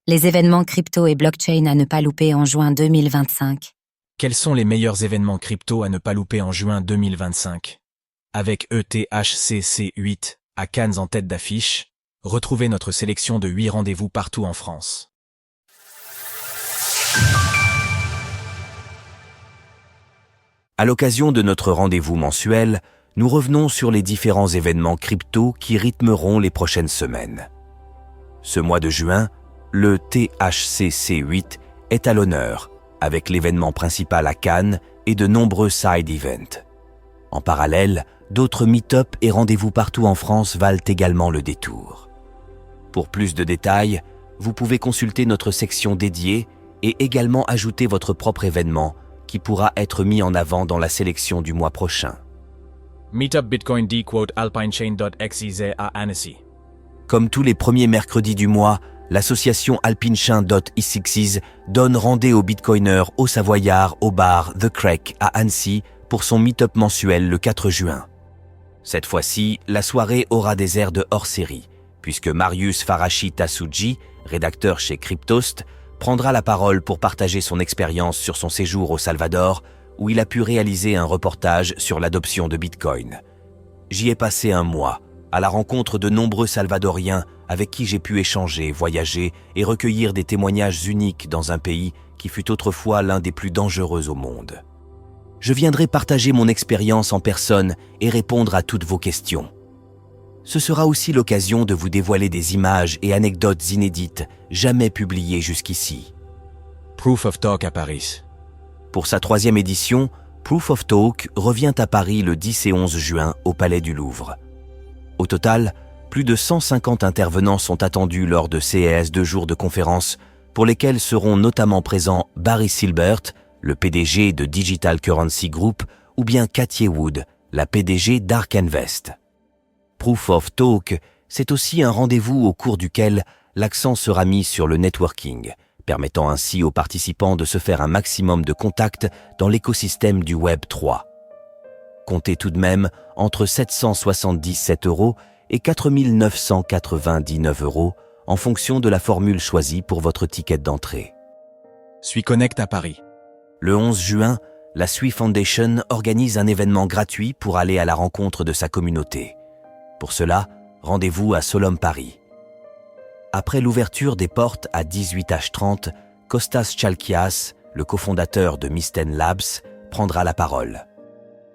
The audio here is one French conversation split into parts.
Les événements crypto et blockchain à ne pas louper en juin 2025. Quels sont les meilleurs événements crypto à ne pas louper en juin 2025? Avec ETHCC8 à Cannes en tête d'affiche, retrouvez notre sélection de 8 rendez-vous partout en France. À l'occasion de notre rendez-vous mensuel, nous revenons sur les différents événements crypto qui rythmeront les prochaines semaines. Ce mois de juin, le THCC8 est à l'honneur, avec l'événement principal à Cannes et de nombreux side events. En parallèle, d'autres meet-up et rendez-vous partout en France valent également le détour. Pour plus de détails, vous pouvez consulter notre section dédiée et également ajouter votre propre événement qui pourra être mis en avant dans la sélection du mois prochain. Meetup Bitcoin D alpinechain.xyz à Annecy. Comme tous les premiers mercredis du mois, l'association alpinechain.xyz donne rendez aux bitcoiners au Savoyard au bar The Crack à Annecy pour son meet-up mensuel le 4 juin. Cette fois-ci, la soirée aura des airs de hors-série, puisque Marius Farachi Tasuji, rédacteur chez Cryptost, prendra la parole pour partager son expérience sur son séjour au Salvador, où il a pu réaliser un reportage sur l'adoption de Bitcoin. J'y ai passé un mois, à la rencontre de nombreux Salvadoriens avec qui j'ai pu échanger, voyager et recueillir des témoignages uniques dans un pays qui fut autrefois l'un des plus dangereux au monde. Je viendrai partager mon expérience en personne et répondre à toutes vos questions. Ce sera aussi l'occasion de vous dévoiler des images et anecdotes inédites, jamais publiées jusqu'ici. Proof of Talk à Paris. Pour sa 3e édition, Proof of Talk revient à Paris le 10 et 11 juin au Palais du Louvre. Au total, plus de 150 intervenants sont attendus lors de ces 2 jours de conférences, pour lesquels seront notamment présents Barry Silbert, le PDG de Digital Currency Group, ou bien Cathie Wood, la PDG d'Ark Invest. Proof of Talk, c'est aussi un rendez-vous au cours duquel l'accent sera mis sur le networking, permettant ainsi aux participants de se faire un maximum de contacts dans l'écosystème du Web 3. Comptez tout de même entre 777 € et 4 999 € en fonction de la formule choisie pour votre ticket d'entrée. SuiConnect à Paris. Le 11 juin, la Sui Foundation organise un événement gratuit pour aller à la rencontre de sa communauté. Pour cela, rendez-vous à Solom Paris. Après l'ouverture des portes à 18h30, Kostas Chalkias, le cofondateur de Mysten Labs, prendra la parole.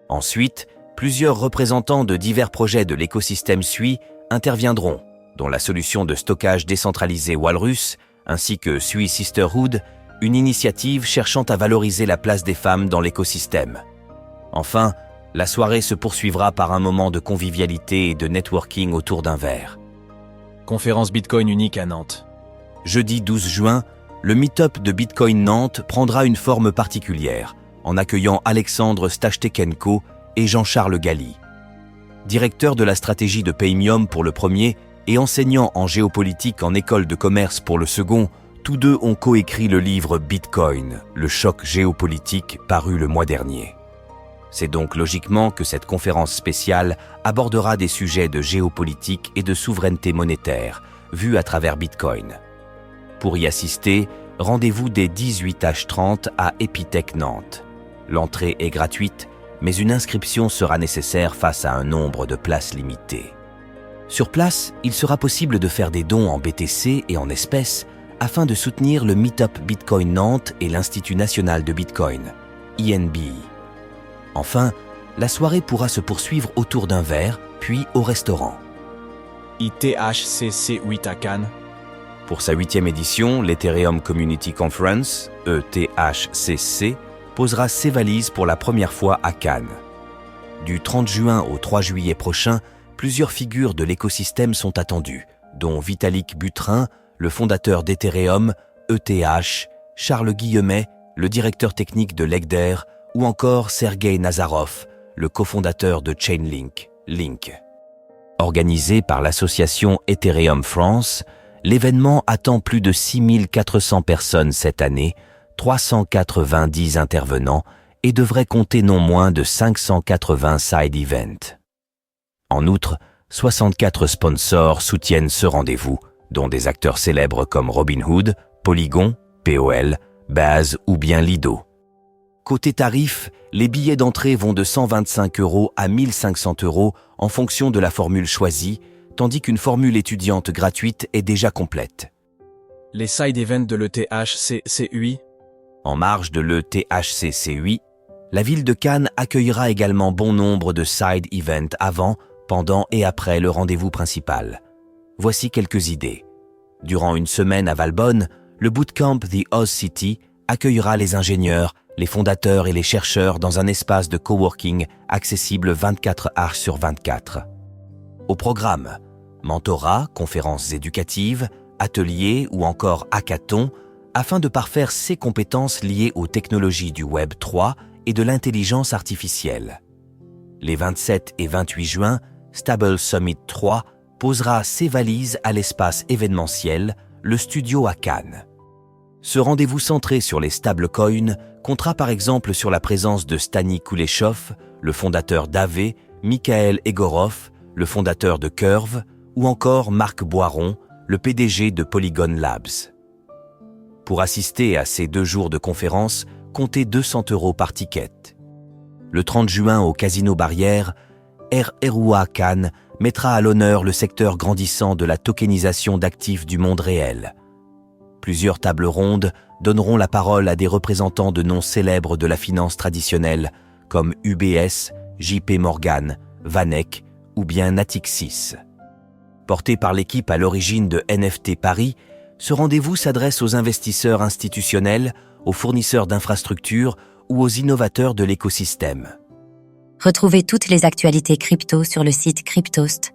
Ensuite, plusieurs représentants de divers projets de l'écosystème Sui interviendront, dont la solution de stockage décentralisé Walrus, ainsi que Sui Sisterhood, une initiative cherchant à valoriser la place des femmes dans l'écosystème. Enfin, la soirée se poursuivra par un moment de convivialité et de networking autour d'un verre. Conférence Bitcoin unique à Nantes. Jeudi 12 juin, le meet-up de Bitcoin Nantes prendra une forme particulière, en accueillant Alexandre Stachtekenko et Jean-Charles Galli. Directeur de la stratégie de Paymium pour le premier et enseignant en géopolitique en école de commerce pour le second, tous deux ont coécrit le livre Bitcoin, le choc géopolitique, paru le mois dernier. C'est donc logiquement que cette conférence spéciale abordera des sujets de géopolitique et de souveraineté monétaire, vus à travers Bitcoin. Pour y assister, rendez-vous dès 18h30 à Epitech Nantes. L'entrée est gratuite, mais une inscription sera nécessaire face à un nombre de places limitées. Sur place, il sera possible de faire des dons en BTC et en espèces afin de soutenir le Meetup Bitcoin Nantes et l'Institut National de Bitcoin, INB. Enfin, la soirée pourra se poursuivre autour d'un verre, puis au restaurant. ITHCC8 à Cannes. Pour sa 8e édition, l'Ethereum Community Conference, ETHCC, posera ses valises pour la première fois à Cannes. Du 30 juin au 3 juillet prochain, plusieurs figures de l'écosystème sont attendues, dont Vitalik Buterin, le fondateur d'Ethereum, ETH, Charles Guillemet, le directeur technique de Legder, ou encore Sergei Nazarov, le cofondateur de Chainlink, Link. Organisé par l'association Ethereum France, l'événement attend plus de 6400 personnes cette année, 390 intervenants et devrait compter non moins de 580 side events. En outre, 64 sponsors soutiennent ce rendez-vous, dont des acteurs célèbres comme Robinhood, Polygon, POL, Base ou bien Lido. Côté tarif, les billets d'entrée vont de 125 € à 1500 € en fonction de la formule choisie, tandis qu'une formule étudiante gratuite est déjà complète. Les side events de l'ETHCCUI. En marge de l'ETHCCUI, la ville de Cannes accueillera également bon nombre de side events avant, pendant et après le rendez-vous principal. Voici quelques idées. Durant une semaine à Valbonne, le bootcamp The Oz City accueillera les ingénieurs, les fondateurs et les chercheurs dans un espace de coworking accessible 24h/24. Au programme, mentorat, conférences éducatives, ateliers ou encore hackathons afin de parfaire ses compétences liées aux technologies du Web 3 et de l'intelligence artificielle. Les 27 et 28 juin, Stable Summit 3 posera ses valises à l'espace événementiel, le studio à Cannes. Ce rendez-vous centré sur les stablecoins comptera par exemple sur la présence de Stani Kuleshov, le fondateur d'Aave, Mikhail Egorov, le fondateur de Curve, ou encore Marc Boiron, le PDG de Polygon Labs. Pour assister à ces 2 jours de conférence, comptez 200 € par ticket. Le 30 juin au Casino Barrière, RRUA Cannes mettra à l'honneur le secteur grandissant de la tokenisation d'actifs du monde réel. Plusieurs tables rondes donneront la parole à des représentants de noms célèbres de la finance traditionnelle comme UBS, JP Morgan, Vanek ou bien Natixis. Porté par l'équipe à l'origine de NFT Paris, ce rendez-vous s'adresse aux investisseurs institutionnels, aux fournisseurs d'infrastructures ou aux innovateurs de l'écosystème. Retrouvez toutes les actualités crypto sur le site cryptost.fr.